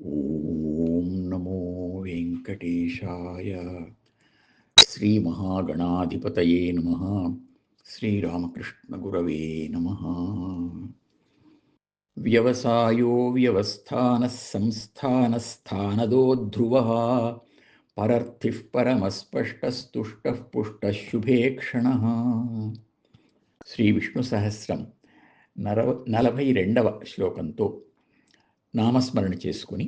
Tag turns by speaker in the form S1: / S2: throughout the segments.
S1: ఓం నమో వెంకటేశాయ. శ్రీమహాగణాధిపతయే నమః. శ్రీరామకృష్ణగురవే నమః. వ్యవసాయో వ్యవస్థానః సంస్థానస్థానదో ధ్రువః పరర్థిః పరమస్పష్టస్తుష్టః పుష్టః శుభేక్షణః. శ్రీ విష్ణు సహస్రం 42వ శ్లోకంతో నామస్మరణ చేసుకుని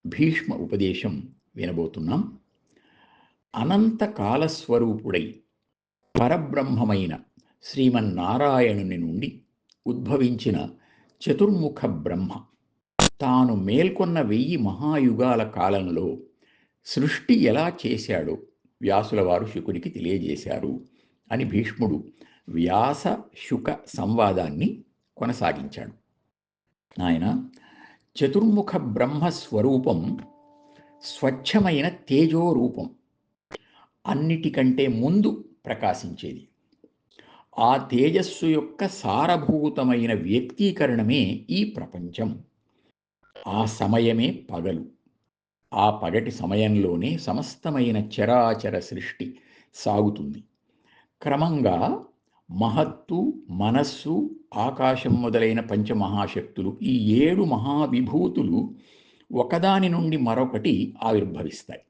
S1: భీష్మ ఉపదేశం వినబోతున్నాం. అనంత కాలస్వరూపుడై పరబ్రహ్మమైన శ్రీమన్నారాయణుని నుండి ఉద్భవించిన చతుర్ముఖ బ్రహ్మ తాను మేల్కొన్న 1000 మహాయుగాల కాలంలో సృష్టి ఎలా చేశాడో వ్యాసుల వారు శుకునికి తెలియజేశారు అని భీష్ముడు వ్యాస శుక సంవాదాన్ని కొనసాగించాడు. ఆయన చతుర్ముఖ బ్రహ్మ స్వరూపం స్వచ్ఛమైన తేజోరూపం, అన్నిటికంటే ముందు ప్రకాశించేది. ఆ తేజస్సు యొక్క సారభూతమైన వ్యక్తీకరణమే ఈ ప్రపంచం. ఆ సమయమే పగలు. ఆ పగటి సమయంలోనే సమస్తమైన చరాచర సృష్టి సాగుతుంది. క్రమంగా మహత్తు, మనస్సు, ఆకాశం మొదలైన పంచమహాశక్తులు, ఈ 7 మహావిభూతులు ఒకదాని నుండి మరొకటి ఆవిర్భవిస్తాయి.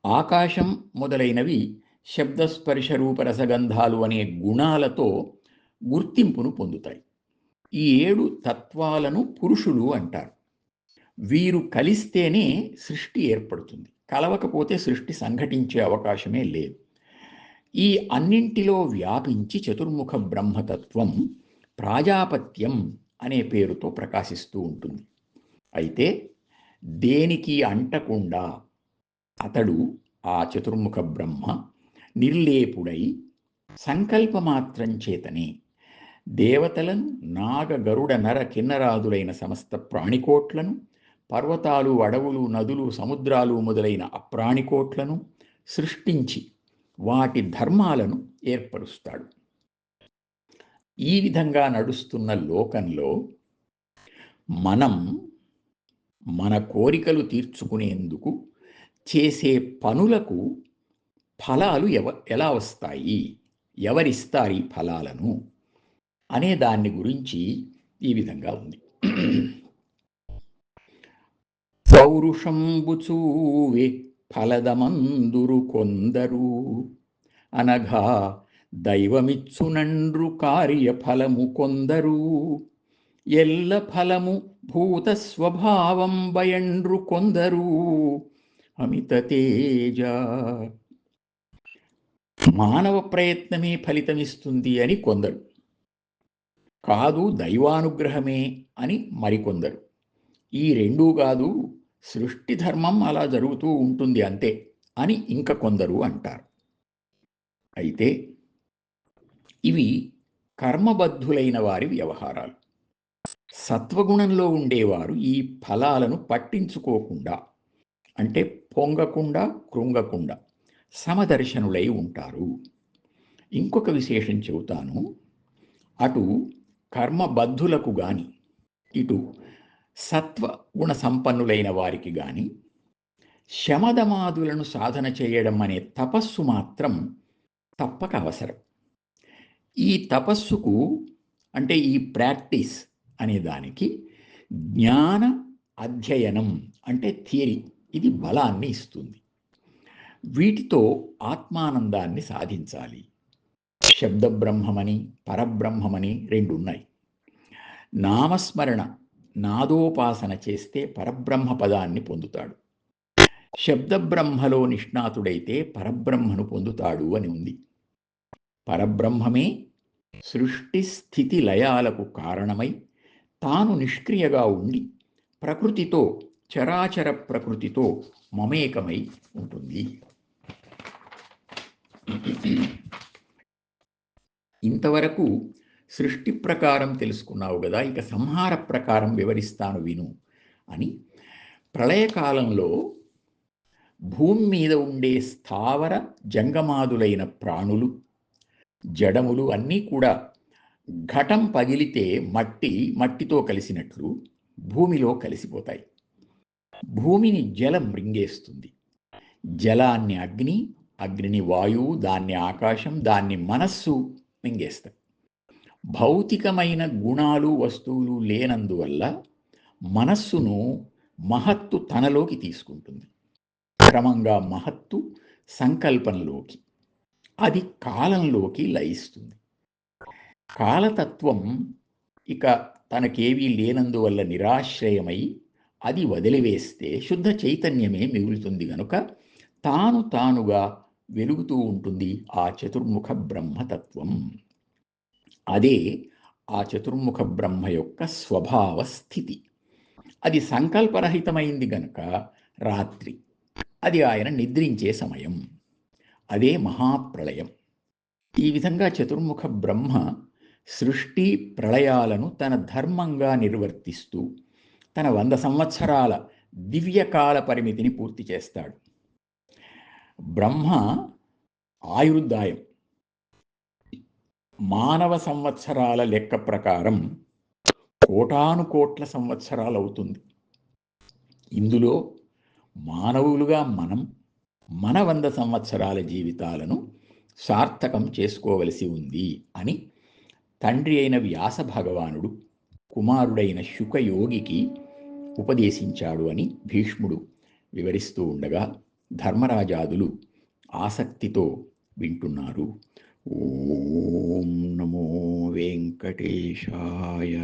S1: ఆకాశం మొదలైనవి శబ్దస్పర్శ రూపరసగంధాలు అనే గుణాలతో గుర్తింపును పొందుతాయి. ఈ 7 తత్వాలను పురుషులు అంటారు. వీరు కలిస్తేనే సృష్టి ఏర్పడుతుంది. కలవకపోతే సృష్టి సంఘటించే అవకాశమే లేదు. ఈ అన్నింటిలో వ్యాపించి చతుర్ముఖ బ్రహ్మతత్వం ప్రాజాపత్యం అనే పేరుతో ప్రకాశిస్తూ ఉంటుంది. అయితే దేనికి అంటకుండా అతడు, ఆ చతుర్ముఖ బ్రహ్మ, నిర్లేపుడై సంకల్పమాత్రం చేతనే దేవతలను, నాగ, గరుడ, నర, కిన్నరాదులైన సమస్త ప్రాణికోట్లను, పర్వతాలు, అడవులు, నదులు, సముద్రాలు మొదలైన అప్రాణికోట్లను సృష్టించి వాటి ధర్మాలను ఏర్పరుస్తాడు. ఈ విధంగా నడుస్తున్న లోకంలో మనం మన కోరికలు తీర్చుకునేందుకు చేసే పనులకు ఫలాలు ఎలా వస్తాయి, ఎవరిస్తారు ఈ ఫలాలను అనే దాన్ని గురించి ఈ విధంగా ఉంది. పౌరుషంబుచూవే ఫలదమందురు కొందరు, అనగా దైవమిచ్చునండ్రు కార్యఫలము కొందరు, ఎల్ల ఫలము భూత స్వభావం బయండ్రు కొందరు, అమిత తేజ. మానవ ప్రయత్నమే ఫలితమిస్తుంది అని కొందరు, కాదు దైవానుగ్రహమే అని మరికొందరు, ఈ రెండూ కాదు సృష్టి ధర్మం అలా జరుగుతూ ఉంటుంది అంతే అని ఇంక కొందరు అంటారు. అయితే ఇవి కర్మబద్ధులైన వారి వ్యవహారాలు. సత్వగుణంలో ఉండేవారు ఈ ఫలాలను పట్టించుకోకుండా, అంటే పొంగకుండా కృంగకుండా సమదర్శనులై ఉంటారు. ఇంకొక విశేషం చెబుతాను. అటు కర్మబద్ధులకు గాని, ఇటు సత్వగుణ సంపన్నులైన వారికి గాని శమదమాదులను సాధన చేయడం అనే తపస్సు మాత్రం తప్పక అవసరం. ఈ తపస్సుకు, అంటే ఈ ప్రాక్టీస్ అనే దానికి జ్ఞాన అధ్యయనం అంటే థియరీ, ఇది బలాన్ని ఇస్తుంది. వీటితో ఆత్మానందాన్ని సాధించాలి. శబ్దబ్రహ్మమని, పరబ్రహ్మమని 2 ఉన్నాయి. నామస్మరణ, నాదోపాసన చేస్తే పరబ్రహ్మ పదాన్ని పొందుతాడు. శబ్దబ్రహ్మలో నిష్ణాతుడైతే పరబ్రహ్మను పొందుతాడు అని ఉంది. పరబ్రహ్మమే సృష్టి స్థితి లయాలకు కారణమై తాను నిష్క్రియగా ఉండి ప్రకృతితో, చరాచర ప్రకృతితో మమేకమై ఉంటుంది. ఇంతవరకు సృష్టి ప్రకారం తెలుసుకున్నావు కదా, ఇక సంహార ప్రకారం వివరిస్తాను విను అని. ప్రళయకాలంలో భూమి మీద ఉండే స్థావర జంగమాదులైన ప్రాణులు, జడములు అన్నీ కూడా ఘటం పగిలితే మట్టితో కలిసినట్లు భూమిలో కలిసిపోతాయి. భూమిని జలం మృంగేస్తుంది, జలాన్ని అగ్ని, అగ్నిని వాయువు, దాన్ని ఆకాశం, దాన్ని మనస్సు మింగేస్తాయి. భౌతికమైన గుణాలు వస్తువులు లేనందువల్ల మనస్సును మహత్తు తనలోకి తీసుకుంటుంది. క్రమంగా మహత్తు సంకల్పంలోకి, అది కాలంలోకి లయిస్తుంది. కాలతత్వం ఇక తనకేవీ లేనందువల్ల నిరాశ్రయమై అది వదిలివేస్తే శుద్ధ చైతన్యమే మిగులుతుంది గనుక తాను తానుగా వెలుగుతూ ఉంటుంది ఆ చతుర్ముఖ బ్రహ్మతత్వం. అదే ఆ చతుర్ముఖ బ్రహ్మ యొక్క స్వభావ స్థితి. అది సంకల్పరహితమైంది గనుక రాత్రి, అది ఆయన నిద్రించే సమయం, అదే మహాప్రళయం. ఈ విధంగా చతుర్ముఖ బ్రహ్మ సృష్టి ప్రళయాలను తన ధర్మంగా నిర్వర్తిస్తూ తన 100 సంవత్సరాల దివ్యకాల పరిమితిని పూర్తి చేస్తాడు. బ్రహ్మ ఆయుర్దాయం మానవ సంవత్సరాల లెక్క ప్రకారం కోటానుకోట్ల సంవత్సరాలు అవుతుంది. ఇందులో మానవులుగా మనం మన 100 సంవత్సరాల జీవితాలను సార్థకం చేసుకోవలసి ఉంది అని తండ్రి అయిన వ్యాస భగవానుడు కుమారుడైన శుకయోగికి ఉపదేశించాడు అని భీష్ముడు వివరిస్తూ ఉండగా ధర్మరాజాదులు ఆసక్తితో వింటున్నారు. ఓం నమో వెంకటేశాయ.